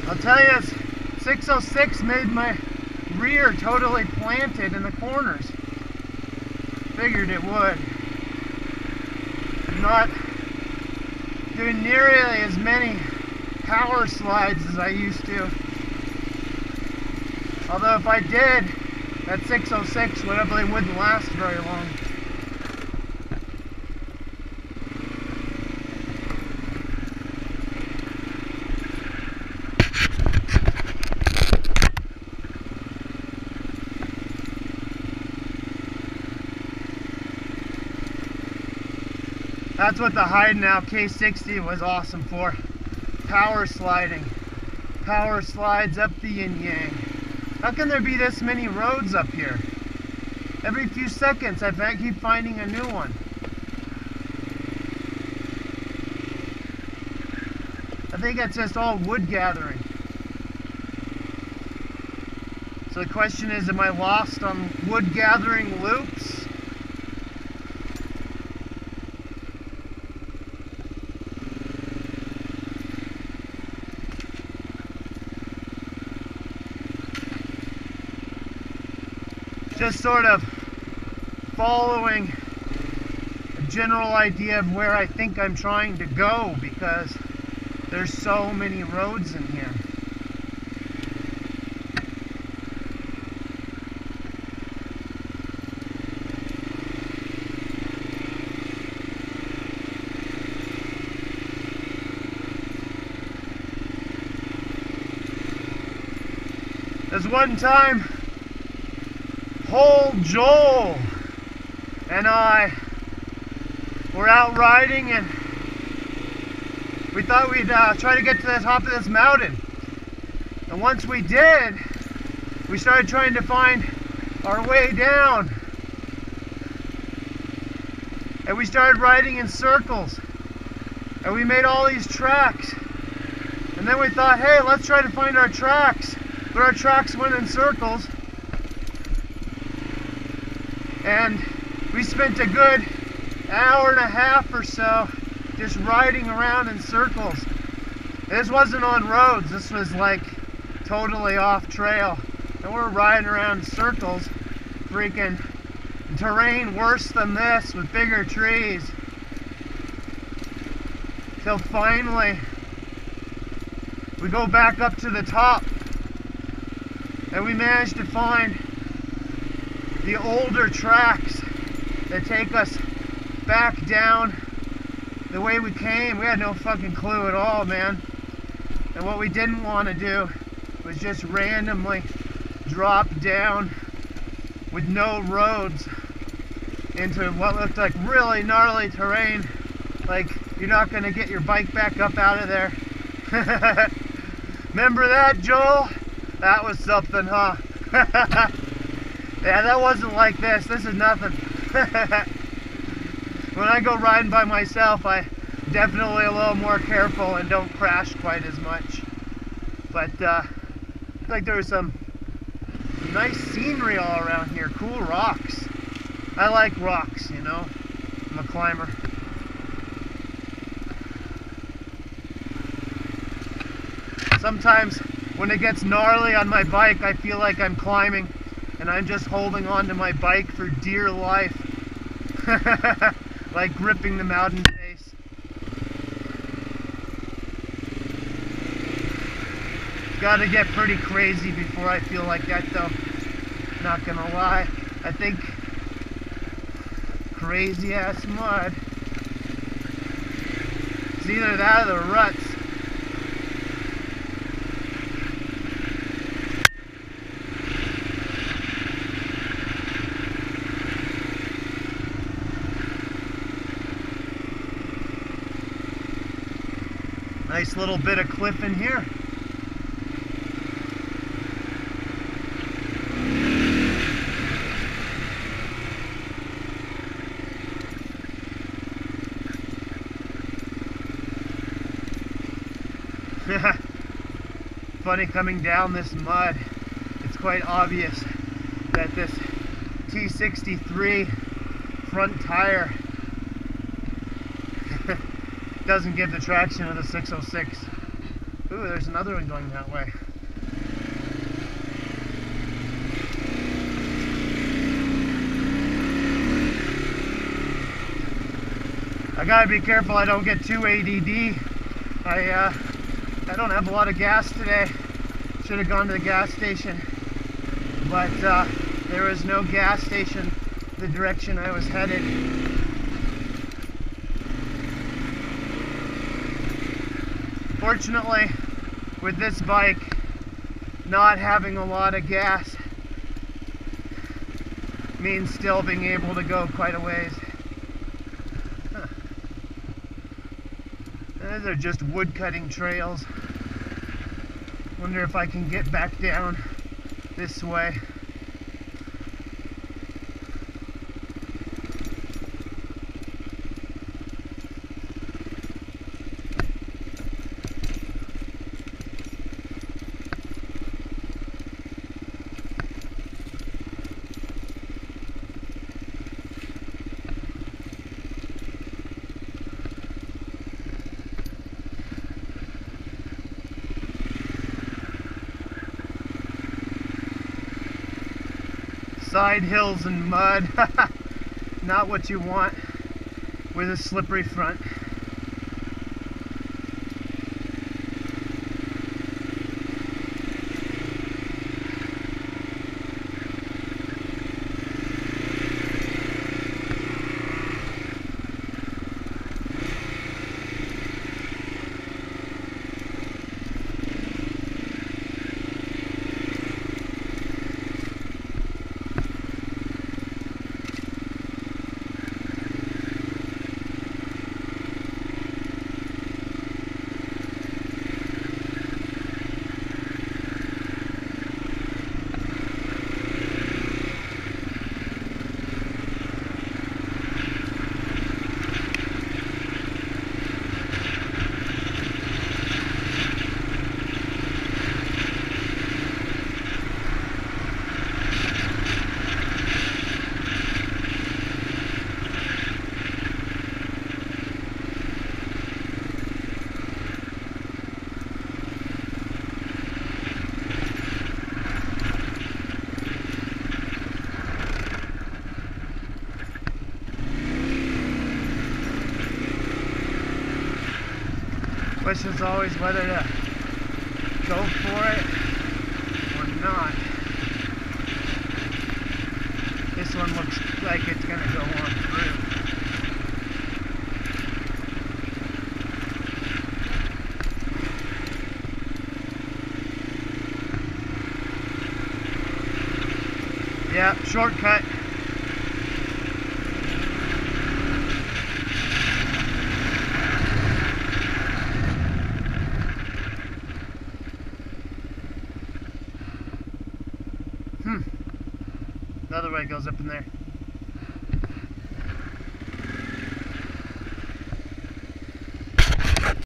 I'll tell you, 606 made my rear totally planted in the corners. Figured it would. I'm not doing nearly as many power slides as I used to. Although if I did, that 606 probably wouldn't last very long. That's what the Heidenau K60 was awesome for. Power sliding. Power slides up the yin yang. How can there be this many roads up here? Every few seconds I keep finding a new one. I think it's just all wood gathering. So the question is, am I lost on wood gathering loops? Just sort of following a general idea of where I think I'm trying to go, because there's so many roads in here. There's one time old Joel and I were out riding, and we thought we'd try to get to the top of this mountain. And once we did, we started trying to find our way down. And we started riding in circles. And we made all these tracks. And then we thought, hey, let's try to find our tracks. But our tracks went in circles. And we spent a good hour and a half or so just riding around in circles. This wasn't on roads, this was like totally off trail. And we're riding around in circles, freaking terrain worse than this with bigger trees. Till finally we go back up to the top and we managed to find the older tracks that take us back down the way we came. We had no fucking clue at all, man. And what we didn't want to do was just randomly drop down with no roads into what looked like really gnarly terrain. Like, you're not going to get your bike back up out of there. Remember that, Joel? That was something, huh? Yeah, that wasn't like this. This is nothing. When I go riding by myself, I definitely a little more careful and don't crash quite as much. But like there was some nice scenery all around here. Cool rocks. I like rocks, you know. I'm a climber. Sometimes when it gets gnarly on my bike, I feel like I'm climbing. And I'm just holding on to my bike for dear life. Like gripping the mountain face. Gotta get pretty crazy before I feel like that though. Not gonna lie. I think crazy ass mud. It's either that or the ruts. Nice little bit of cliff in here. Funny coming down this mud. It's quite obvious that this T63 front tire doesn't give the traction of the 606. Ooh, there's another one going that way. I gotta be careful I don't get too ADD. I don't have a lot of gas today. Should have gone to the gas station, but there was no gas station the direction I was headed. Fortunately, with this bike not having a lot of gas means still being able to go quite a ways. These are just wood cutting trails. Wonder if I can get back down this way. Side hills and mud, not what you want with a slippery front. Question is always whether to go for it or not. This one looks like it's going to go on through. Yeah, shortcut. Another way goes up in there.